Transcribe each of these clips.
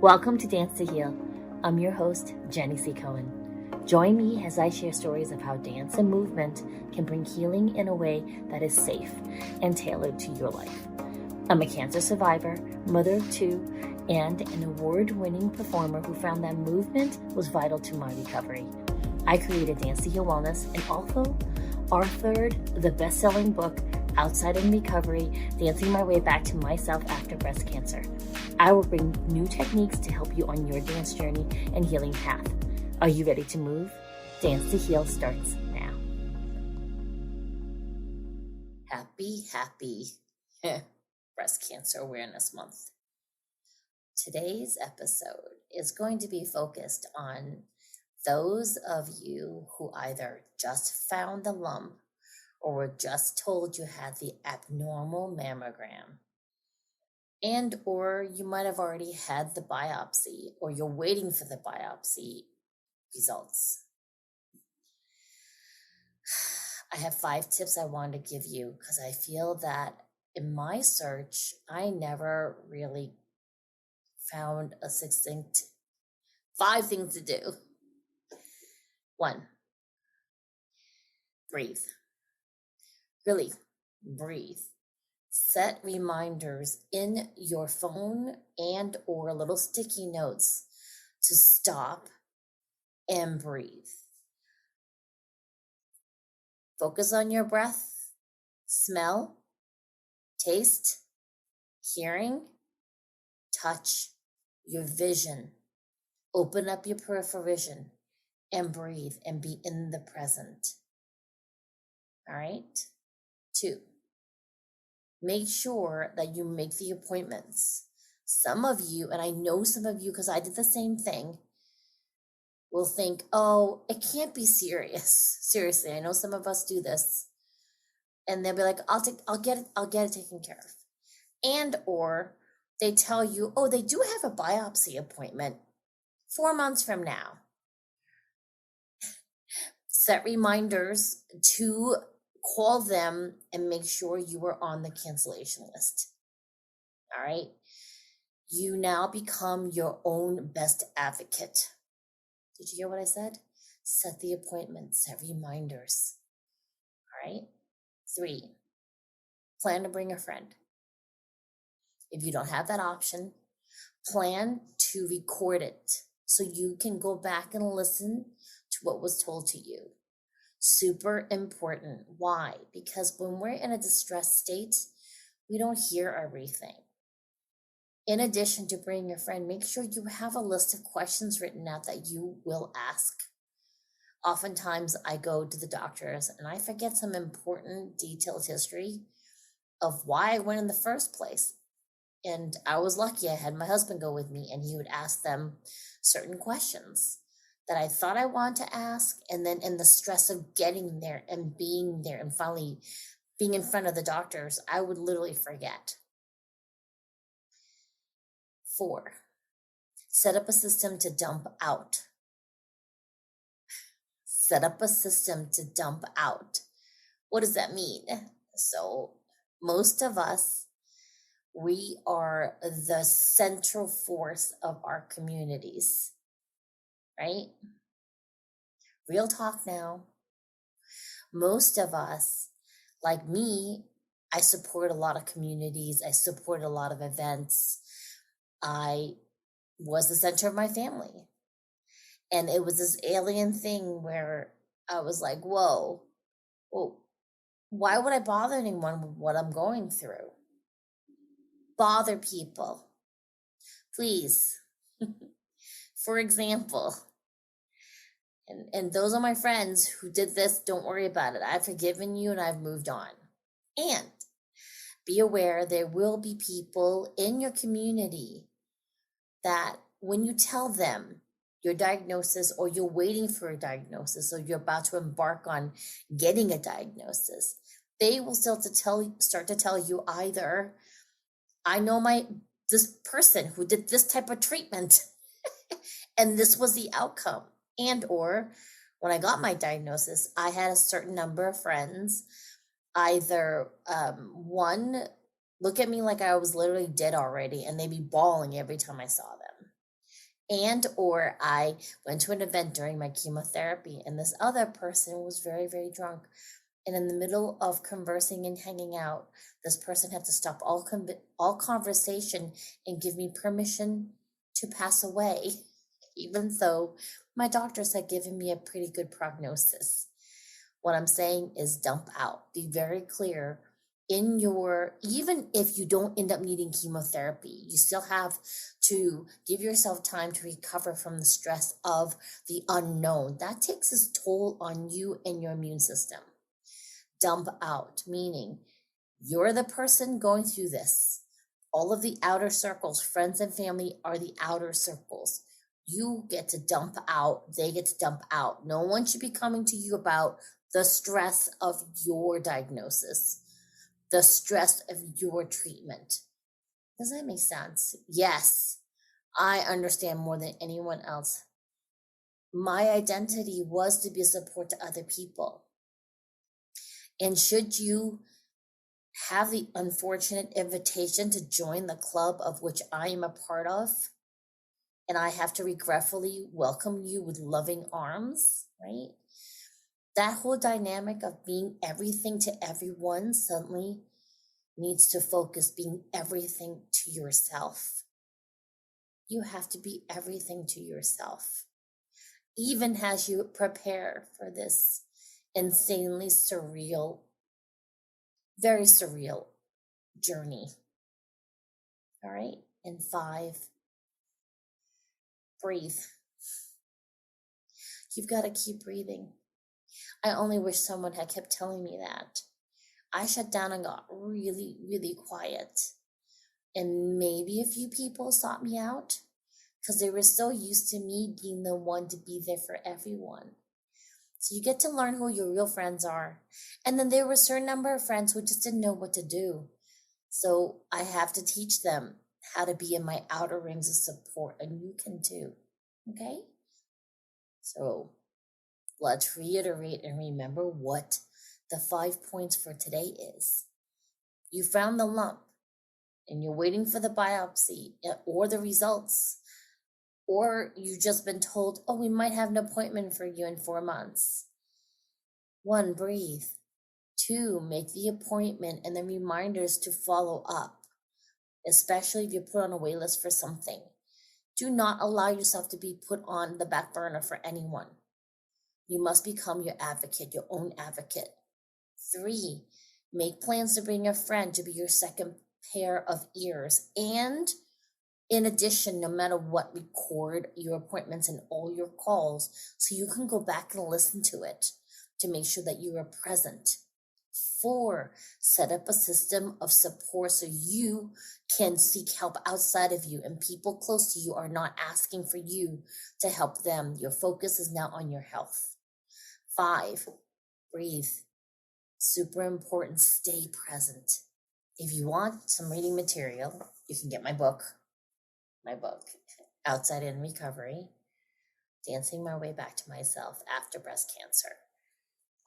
Welcome to Dance to Heal. I'm your host, Jenny C. Cohen. Join me as I share stories of how dance and movement can bring healing in a way that is safe and tailored to your life. I'm a cancer survivor, mother of two, and an award-winning performer who found that movement was vital to my recovery. I created Dance to Heal Wellness and also authored the best-selling book, Outside in Recovery, Dancing My Way Back to Myself After Breast Cancer. I will bring new techniques to help you on your dance journey and healing path. Are you ready to move? Dance to Heal starts now. Happy Breast Cancer Awareness Month. Today's episode is going to be focused on those of you who either just found the lump or were just told you had the abnormal mammogram, and or you might have already had the biopsy or you're waiting for the biopsy results. I have 5 tips I want to give you because I feel that in my search, I never really found a succinct 5 things to do. 1, breathe. Really breathe. Set reminders in your phone and or little sticky notes to stop and breathe. Focus on your breath, smell, taste, hearing, touch, your vision. Open up your peripheral vision and breathe and be in the present. All right? 2, make sure that you make the appointments. Some of you, and I know some of you because I did the same thing, will think, oh, it can't be serious. Seriously, I know some of us do this. And they'll be like, I'll get it taken care of. And or they tell you, oh, they do have a biopsy appointment 4 months from now. Set reminders to call them and make sure you are on the cancellation list. All right. You now become your own best advocate. Did you hear what I said? Set the appointments, set reminders. All right. 3, plan to bring a friend. If you don't have that option, plan to record it so you can go back and listen to what was told to you. Super important. Why? Because when we're in a distressed state, we don't hear everything. In addition to bringing a friend, make sure you have a list of questions written out that you will ask. Oftentimes I go to the doctors and I forget some important detailed history of why I went in the first place. And I was lucky I had my husband go with me and he would ask them certain questions that I thought I wanted to ask, and then in the stress of getting there and being there and finally being in front of the doctors, I would literally forget. 4, set up a system to dump out. Set up a system to dump out. What does that mean? So most of us, we are the central force of our communities. Right? Real talk now. Most of us, like me, I support a lot of communities. I support a lot of events. I was the center of my family. And it was this alien thing where I was like, whoa, well, why would I bother anyone with what I'm going through? Bother people. Please. For example, and those are my friends who did this. Don't worry about it. I've forgiven you and I've moved on. And be aware there will be people in your community that when you tell them your diagnosis or you're waiting for a diagnosis or you're about to embark on getting a diagnosis, they will start to tell you either, I know this person who did this type of treatment and this was the outcome. And or when I got my diagnosis, I had a certain number of friends, either one, look at me like I was literally dead already, and they'd be bawling every time I saw them. And or I went to an event during my chemotherapy and this other person was very, very drunk. And in the middle of conversing and hanging out, this person had to stop all conversation and give me permission to pass away, even though my doctors had given me a pretty good prognosis. What I'm saying is dump out. Be very clear in your, even if you don't end up needing chemotherapy, you still have to give yourself time to recover from the stress of the unknown. That takes its toll on you and your immune system. Dump out, meaning you're the person going through this. All of the outer circles, friends and family, are the outer circles. You get to dump out, they get to dump out. No one should be coming to you about the stress of your diagnosis, the stress of your treatment. Does that make sense? Yes, I understand more than anyone else. My identity was to be a support to other people. And should you have the unfortunate invitation to join the club of which I am a part of, and I have to regretfully welcome you with loving arms, right? That whole dynamic of being everything to everyone suddenly needs to focus being everything to yourself. You have to be everything to yourself, even as you prepare for this insanely surreal, very surreal journey. All right. And 5, breathe. You've got to keep breathing. I only wish someone had kept telling me that. I shut down and got really, really quiet. And maybe a few people sought me out because they were so used to me being the one to be there for everyone. So you get to learn who your real friends are. And then there were a certain number of friends who just didn't know what to do. So I have to teach them how to be in my outer rings of support, and you can too. Okay? So let's reiterate and remember what the 5 points for today is. You found the lump and you're waiting for the biopsy or the results, or you've just been told, oh, we might have an appointment for you in 4 months. 1, breathe. 2, make the appointment and then reminders to follow up, especially if you're put on a wait list for something. Do not allow yourself to be put on the back burner for anyone. You must become your advocate, your own advocate. 3, make plans to bring a friend to be your second pair of ears. And in addition, no matter what, record your appointments and all your calls so you can go back and listen to it to make sure that you are present. 4, set up a system of support so you can seek help outside of you and people close to you are not asking for you to help them. Your focus is now on your health. 5, breathe. Super important, stay present. If you want some reading material, you can get my book, Outside In Recovery, Dancing My Way Back to Myself After Breast Cancer.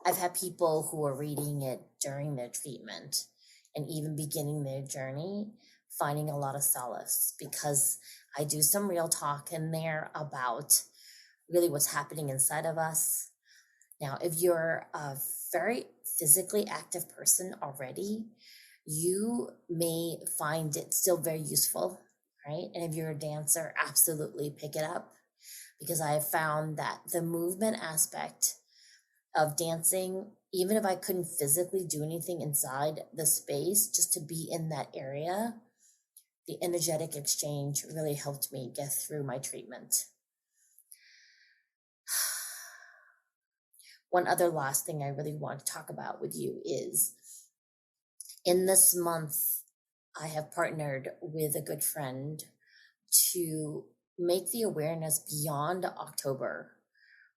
I've had people who are reading it during their treatment and even beginning their journey, finding a lot of solace because I do some real talk in there about really what's happening inside of us. Now, if you're a very physically active person already, you may find it still very useful, right? And if you're a dancer, absolutely pick it up because I have found that the movement aspect of dancing, even if I couldn't physically do anything inside the space, just to be in that area, the energetic exchange really helped me get through my treatment. One other last thing I really want to talk about with you is in this month, I have partnered with a good friend to make the awareness beyond October.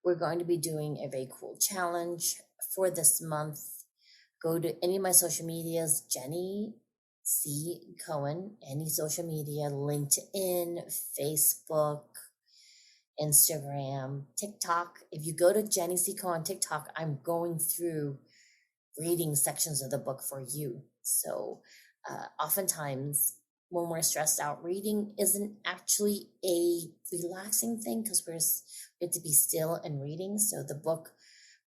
We're going to be doing a very cool challenge for this month. Go to any of my social medias, Jenny C. Cohen, any social media, LinkedIn, Facebook, Instagram, TikTok. If you go to Jenny C. Cohen TikTok, I'm going through reading sections of the book for you. So oftentimes when we're stressed out, reading isn't actually a relaxing thing because we have to be still and reading. So the book,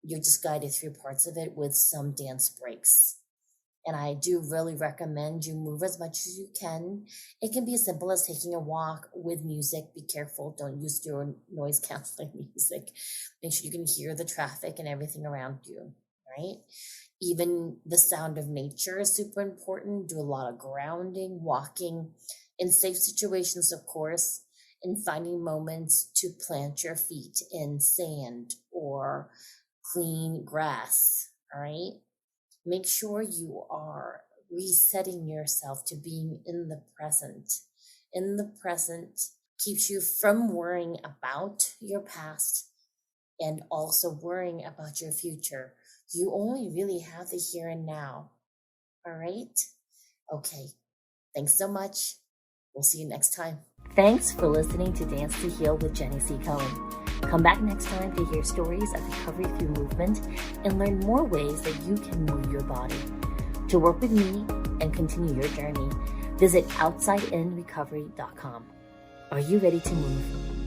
you're just guided through parts of it with some dance breaks. And I do really recommend you move as much as you can. It can be as simple as taking a walk with music. Be careful. Don't use your noise canceling music. Make sure you can hear the traffic and everything around you, right? Even the sound of nature is super important. Do a lot of grounding, walking in safe situations, of course, and finding moments to plant your feet in sand or clean grass, all right? Make sure you are resetting yourself to being in the present. In the present keeps you from worrying about your past and also worrying about your future. You only really have the here and now. All right? Okay. Thanks so much. We'll see you next time. Thanks for listening to Dance to Heal with Jenny C. Cohen. Come back next time to hear stories of recovery through movement and learn more ways that you can move your body. To work with me and continue your journey, visit OutsideInRecovery.com. Are you ready to move?